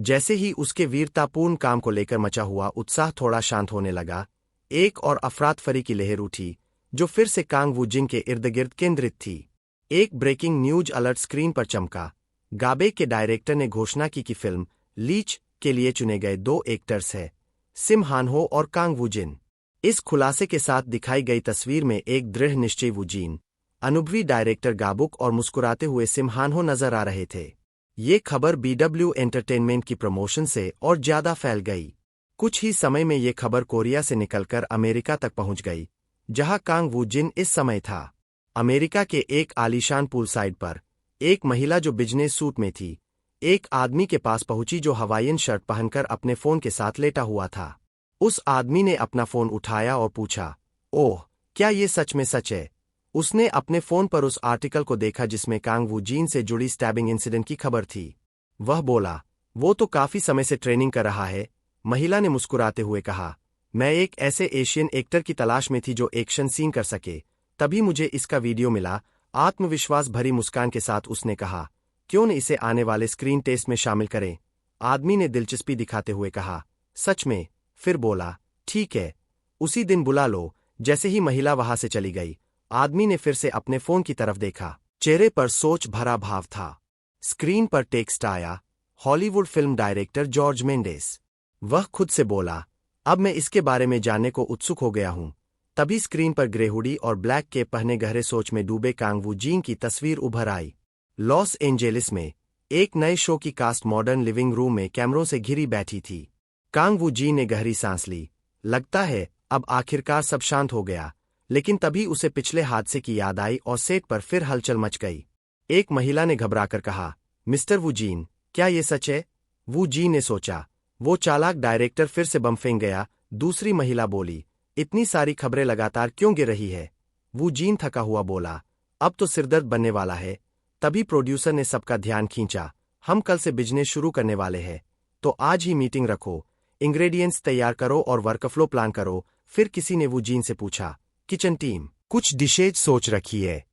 जैसे ही उसके वीरतापूर्ण काम को लेकर मचा हुआ उत्साह थोड़ा शांत होने लगा, एक और अफरातफरी की लहर उठी, जो फिर से कांग वू जिन के इर्द-गिर्द केंद्रित थी। एक ब्रेकिंग न्यूज अलर्ट स्क्रीन पर चमका। गाबे के डायरेक्टर ने घोषणा की कि फिल्म लीच के लिए चुने गए 2 एक्टर्स हैं, सिम हानहो और कांग वू जिन। इस खुलासे के साथ दिखाई गई तस्वीर में एक दृढ़ निश्चयी वू जिन, अनुभवी डायरेक्टर गाबुक और मुस्कुराते हुए सिम हानहो नजर आ रहे थे। ये खबर BW एंटरटेनमेंट की प्रमोशन से और ज्यादा फैल गई। कुछ ही समय में ये खबर कोरिया से निकलकर अमेरिका तक पहुंच गई, जहां कांग वू जिन इस समय था। अमेरिका के एक आलीशान पूल साइड पर एक महिला जो बिजनेस सूट में थी, एक आदमी के पास पहुंची जो हवाईयन शर्ट पहनकर अपने फोन के साथ लेटा हुआ था। उस आदमी ने अपना फोन उठाया और पूछा, ओह, क्या ये सच में सच है? उसने अपने फोन पर उस आर्टिकल को देखा जिसमें कांग वू जिन से जुड़ी स्टैबिंग इंसिडेंट की खबर थी। वह बोला, वो तो काफी समय से ट्रेनिंग कर रहा है। महिला ने मुस्कुराते हुए कहा, मैं एक ऐसे एशियन एक्टर की तलाश में थी जो एक्शन सीन कर सके, तभी मुझे इसका वीडियो मिला। आत्मविश्वास भरी मुस्कान के साथ उसने कहा, क्यों न इसे आने वाले स्क्रीन टेस्ट में शामिल करें? आदमी ने दिलचस्पी दिखाते हुए कहा, सच में? फिर बोला, ठीक है, उसी दिन बुला लो। जैसे ही महिला वहां से चली गई, आदमी ने फिर से अपने फोन की तरफ देखा। चेहरे पर सोच भरा भाव था। स्क्रीन पर टेक्स्ट आया, Hollywood film director George Mendes. वह खुद से बोला, अब मैं इसके बारे में जानने को उत्सुक हो गया हूं। तभी स्क्रीन पर ग्रे हुडी और ब्लैक केप पहने गहरे सोच में डूबे कांग वू जिन की तस्वीर उभर आई। लॉस एंजेलिस में एक नए शो की कास्ट मॉडर्न लिविंग रूम में कैमरों से घिरी बैठी थी। कांग वू जिन ने गहरी सांस ली। लगता है अब आखिरकार सब शांत हो गया। लेकिन तभी उसे पिछले हादसे की याद आई और सेट पर फिर हलचल मच गई। एक महिला ने घबराकर कहा, मिस्टर वू जिन, क्या ये सच है? वू जिन ने सोचा, वो चालाक डायरेक्टर फिर से बम फेंक गया। दूसरी महिला बोली, इतनी सारी खबरें लगातार क्यों गिर रही है? वू जिन थका हुआ बोला, अब तो सिरदर्द बनने वाला है। तभी प्रोड्यूसर ने सबका ध्यान खींचा, हम कल से बिजनेस शुरू करने वाले हैं, तो आज ही मीटिंग रखो, इंग्रेडिएंट्स तैयार करो और वर्कफ्लो प्लान करो। फिर किसी ने वू जिन से पूछा, किचन टीम कुछ डिशेज सोच रखी है?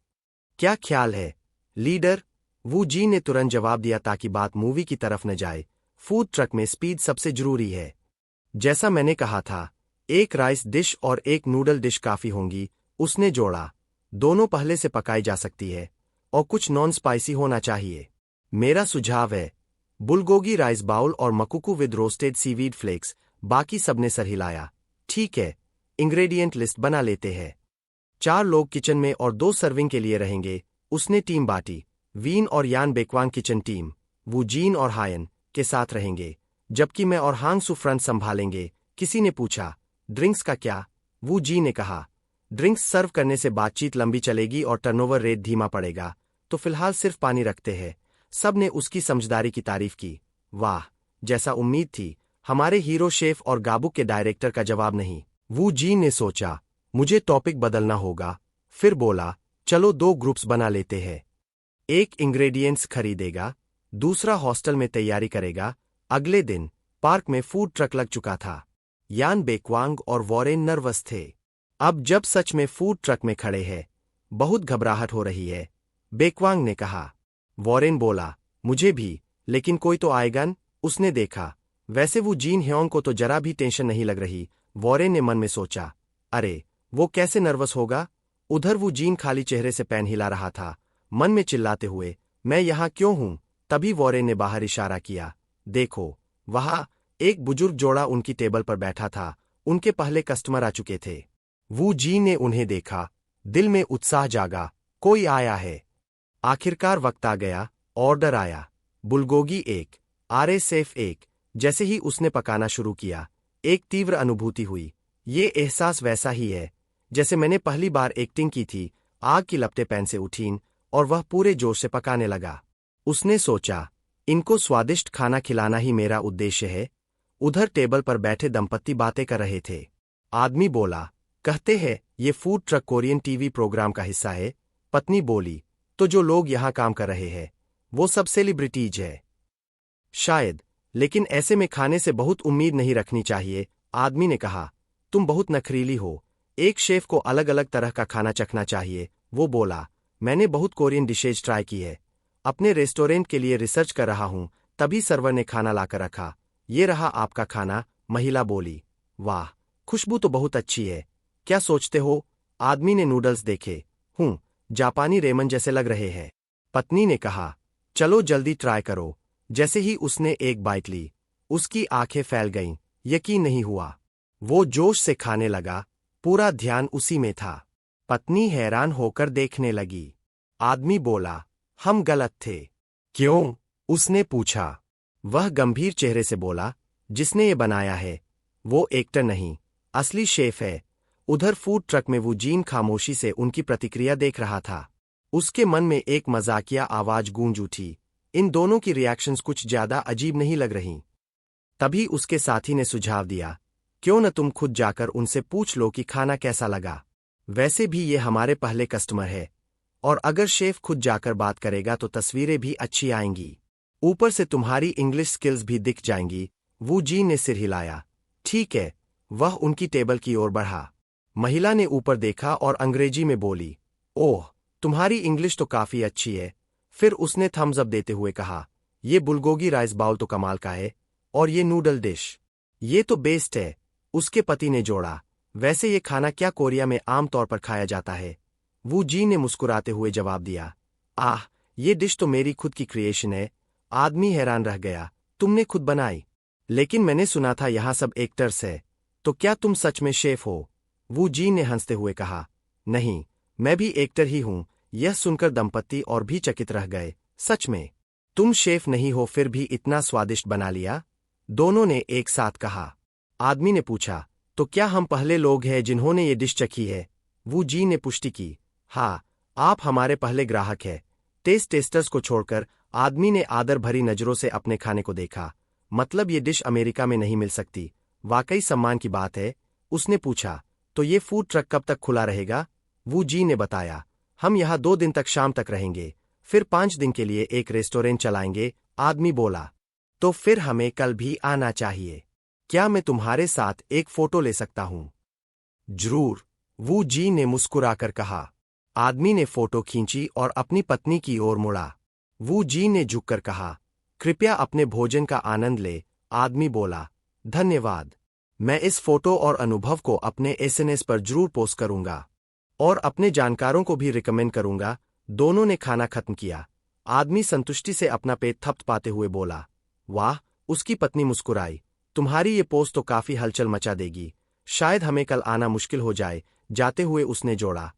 क्या ख्याल है लीडर? वू जिन ने तुरंत जवाब दिया ताकि बात मूवी की तरफ न जाए। फूड ट्रक में स्पीड सबसे जरूरी है। जैसा मैंने कहा था, एक राइस डिश और एक नूडल डिश काफी होंगी। उसने जोड़ा, दोनों पहले से पकाई जा सकती है और कुछ नॉन स्पाइसी होना चाहिए। मेरा सुझाव है बुलगोगी राइस बाउल और मकुकू विद रोस्टेड सीवीड फ्लेक्स। बाकी सबने सर हिलाया। ठीक है, इंग्रेडिएंट लिस्ट बना लेते हैं। 4 लोग किचन में और 2 सर्विंग के लिए रहेंगे। उसने टीम बांटी। वीन और यान बेक्वांग किचन टीम, वू जिन और हायन के साथ रहेंगे, जबकि मैं और हांग सू फ्रंट संभालेंगे। किसी ने पूछा, ड्रिंक्स का क्या? वू जिन ने कहा, ड्रिंक्स सर्व करने से बातचीत लंबी चलेगी और टर्नओवर रेट धीमा पड़ेगा, तो फिलहाल सिर्फ पानी रखते हैं। सब ने उसकी समझदारी की तारीफ की। वाह, जैसा उम्मीद थी, हमारे हीरो शेफ और गाबुक के डायरेक्टर का जवाब नहीं। वू जिन ने सोचा, मुझे टॉपिक बदलना होगा। फिर बोला, चलो 2 ग्रुप्स बना लेते हैं। एक इंग्रेडिएंट्स खरीदेगा, दूसरा हॉस्टल में तैयारी करेगा। अगले दिन पार्क में फूड ट्रक लग चुका था। यान बेक्वांग और वॉरेन नर्वस थे। अब जब सच में फूड ट्रक में खड़े हैं, बहुत घबराहट हो रही है, बेक्वांग ने कहा। वॉरेन बोला, मुझे भी, लेकिन कोई तो आएगा न? उसने देखा, वैसे वू जिन ह्योंग को तो जरा भी टेंशन नहीं लग रही। वॉरेन ने मन में सोचा, अरे वो कैसे नर्वस होगा? उधर वू जिन खाली चेहरे से पैन हिला रहा था, मन में चिल्लाते हुए, मैं यहां क्यों हूं? तभी वॉरेन ने बाहर इशारा किया, देखो वहां एक बुजुर्ग जोड़ा उनकी टेबल पर बैठा था। उनके पहले कस्टमर आ चुके थे। वू जिन ने उन्हें देखा, दिल में उत्साह जागा, कोई आया है। आखिरकार वक्त आ गया। ऑर्डर आया, बुलगोगी 1, RSF 1। जैसे ही उसने पकाना शुरू किया, एक तीव्र अनुभूति हुई। ये एहसास वैसा ही है जैसे मैंने पहली बार एक्टिंग की थी। आग की लपटें पैन से उठीं और वह पूरे जोश से पकाने लगा। उसने सोचा, इनको स्वादिष्ट खाना खिलाना ही मेरा उद्देश्य है। उधर टेबल पर बैठे दंपत्ति बातें कर रहे थे। आदमी बोला, कहते हैं ये food truck Korean TV programme का हिस्सा है। पत्नी बोली, तो जो लोग यहाँ काम कर रहे हैं वो सब सेलिब्रिटीज है? शायद, लेकिन ऐसे में खाने से बहुत उम्मीद नहीं रखनी चाहिए। आदमी ने कहा, तुम बहुत नखरीली हो, एक शेफ को अलग अलग तरह का खाना चखना चाहिए। वो बोला, मैंने बहुत कोरियन डिशेज ट्राई की है, अपने रेस्टोरेंट के लिए रिसर्च कर रहा हूं तभी सर्वर ने खाना लाकर रखा। ये रहा आपका खाना, महिला बोली। वाह, खुशबू तो बहुत अच्छी है। क्या सोचते हो? आदमी ने नूडल्स देखे। जापानी रेमन जैसे लग रहे हैं। पत्नी ने कहा, चलो जल्दी ट्राई करो। जैसे ही उसने एक बाइट ली, उसकी आंखें फैल गईं। यकीन नहीं हुआ। वो जोश से खाने लगा, पूरा ध्यान उसी में था। पत्नी हैरान होकर देखने लगी। आदमी बोला, हम गलत थे। क्यों? उसने पूछा। वह गंभीर चेहरे से बोला, जिसने ये बनाया है वो एक्टर नहीं, असली शेफ है। उधर फूड ट्रक में वूजिन खामोशी से उनकी प्रतिक्रिया देख रहा था। उसके मन में एक मजाकिया आवाज गूंज उठी। इन दोनों की रिएक्शंस कुछ ज्यादा अजीब नहीं लग रहीं। तभी उसके साथी ने सुझाव दिया, क्यों न तुम खुद जाकर उनसे पूछ लो कि खाना कैसा लगा। वैसे भी ये हमारे पहले कस्टमर है, और अगर शेफ खुद जाकर बात करेगा तो तस्वीरें भी अच्छी आएंगी। ऊपर से तुम्हारी इंग्लिश स्किल्स भी दिख जाएंगी। वूजिन ने सिर हिलाया। ठीक है। वह उनकी टेबल की ओर बढ़ा। महिला ने ऊपर देखा और अंग्रेजी में बोली, ओह, तुम्हारी इंग्लिश तो काफी अच्छी है। फिर उसने थम्स अप देते हुए कहा, ये बुलगोगी राइस बाउल तो कमाल का है, और ये नूडल डिश, ये तो बेस्ट है। उसके पति ने जोड़ा, वैसे ये खाना क्या कोरिया में आमतौर पर खाया जाता है? वूजिन ने मुस्कुराते हुए जवाब दिया, आह, ये डिश तो मेरी खुद की क्रिएशन है। आदमी हैरान रह गया, तुमने खुद बनाई? लेकिन मैंने सुना था यहाँ सब एक्टर्स है, तो क्या तुम सच में शेफ हो? वूजिन ने हंसते हुए कहा, नहीं, मैं भी एक्टर ही हूँ। यह सुनकर दंपत्ति और भी चकित रह गए। सच में? तुम शेफ नहीं हो फिर भी इतना स्वादिष्ट बना लिया? दोनों ने एक साथ कहा। आदमी ने पूछा, तो क्या हम पहले लोग हैं जिन्होंने ये डिश चखी है? वूजिन ने पुष्टि की, हाँ, आप हमारे पहले ग्राहक हैं। टेस्टर्स को छोड़कर आदमी ने आदर भरी नजरों से अपने खाने को देखा। मतलब ये डिश अमेरिका में नहीं मिल सकती। वाकई सम्मान की बात है। उसने पूछा, तो ये फूड ट्रक कब तक खुला रहेगा? वूजिन ने बताया, हम यहाँ 2 दिन तक शाम तक रहेंगे, फिर 5 दिन के लिए एक रेस्टोरेंट चलाएंगे। आदमी बोला, तो फिर हमें कल भी आना चाहिए। क्या मैं तुम्हारे साथ एक फोटो ले सकता हूँ? जरूर, वूजिन ने मुस्कुराकर कहा। आदमी ने फोटो खींची और अपनी पत्नी की ओर मुड़ा। वूजिन ने झुककर कहा, कृपया अपने भोजन का आनंद ले। आदमी बोला, धन्यवाद। मैं इस फोटो और अनुभव को अपने SNS पर जरूर पोस्ट करूंगा, और अपने जानकारों को भी रिकमेंड करूंगा। दोनों ने खाना खत्म किया। आदमी संतुष्टि से अपना पेट थपथपाते हुए बोला, वाह। उसकी पत्नी मुस्कुराई, तुम्हारी ये पोस्ट तो काफी हलचल मचा देगी। शायद हमें कल आना मुश्किल हो जाए। जाते हुए उसने जोड़ा,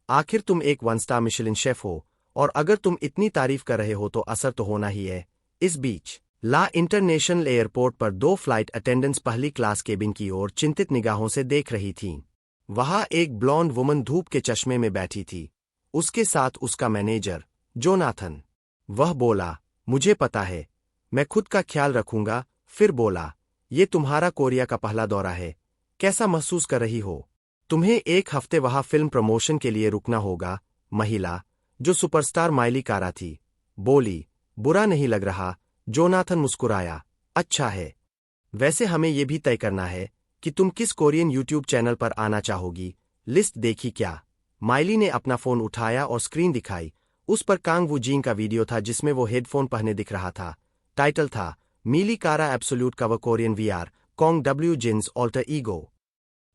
आखिर तुम एक 1 स्टार मिशेलिन शेफ हो, और अगर तुम इतनी तारीफ कर रहे हो तो असर तो होना ही है। इस बीच ला इंटरनेशनल एयरपोर्ट पर 2 फ्लाइट अटेंडेंट्स पहली क्लास केबिन की ओर चिंतित निगाहों से देख रही थीं। वहां एक ब्लॉन्ड वुमन धूप के चश्मे में बैठी थी। उसके साथ उसका मैनेजर जोनाथन। वह बोला, मुझे पता है, मैं खुद का ख्याल रखूंगा। फिर बोला, ये तुम्हारा कोरिया का पहला दौरा है, कैसा महसूस कर रही हो? तुम्हें 1 हफ्ते वहां फिल्म प्रमोशन के लिए रुकना होगा। महिला, जो सुपरस्टार माइली कारा थी, बोली, बुरा नहीं लग रहा। जोनाथन मुस्कुराया, अच्छा है। वैसे हमें यह भी तय करना है कि तुम किस कोरियन यूट्यूब चैनल पर आना चाहोगी। लिस्ट देखी क्या? माइली ने अपना फोन उठाया और स्क्रीन दिखाई। उस पर कांग वूजिन का वीडियो था जिसमें वो हेडफोन पहने दिख रहा था। टाइटल था, मीली कारा एब्सोल्यूट कवर कोरियन VR कॉन्ग W Jin's alter ego.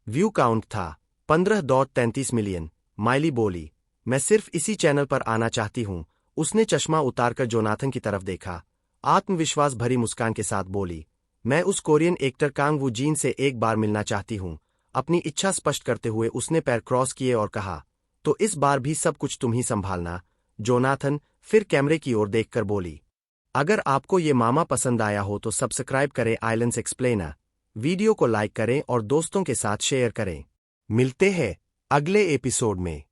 View count था 15.33 मिलियन। माइली बोली, मैं सिर्फ इसी चैनल पर आना चाहती हूँ। उसने चश्मा उतारकर जोनाथन की तरफ देखा। आत्मविश्वास भरी मुस्कान के साथ बोली, मैं उस कोरियन एक्टर कांग वूजिन से एक बार मिलना चाहती हूँ। अपनी इच्छा स्पष्ट करते हुए उसने पैर क्रॉस किए और कहा, तो इस बार भी सब कुछ तुम ही संभालना। जोनाथन फिर कैमरे की ओर देखकर बोली, अगर आपको ये मामा पसंद आया हो तो सब्सक्राइब करें आइलैंड्स एक्सप्लेनर। वीडियो को लाइक करें और दोस्तों के साथ शेयर करें। मिलते हैं अगले एपिसोड में।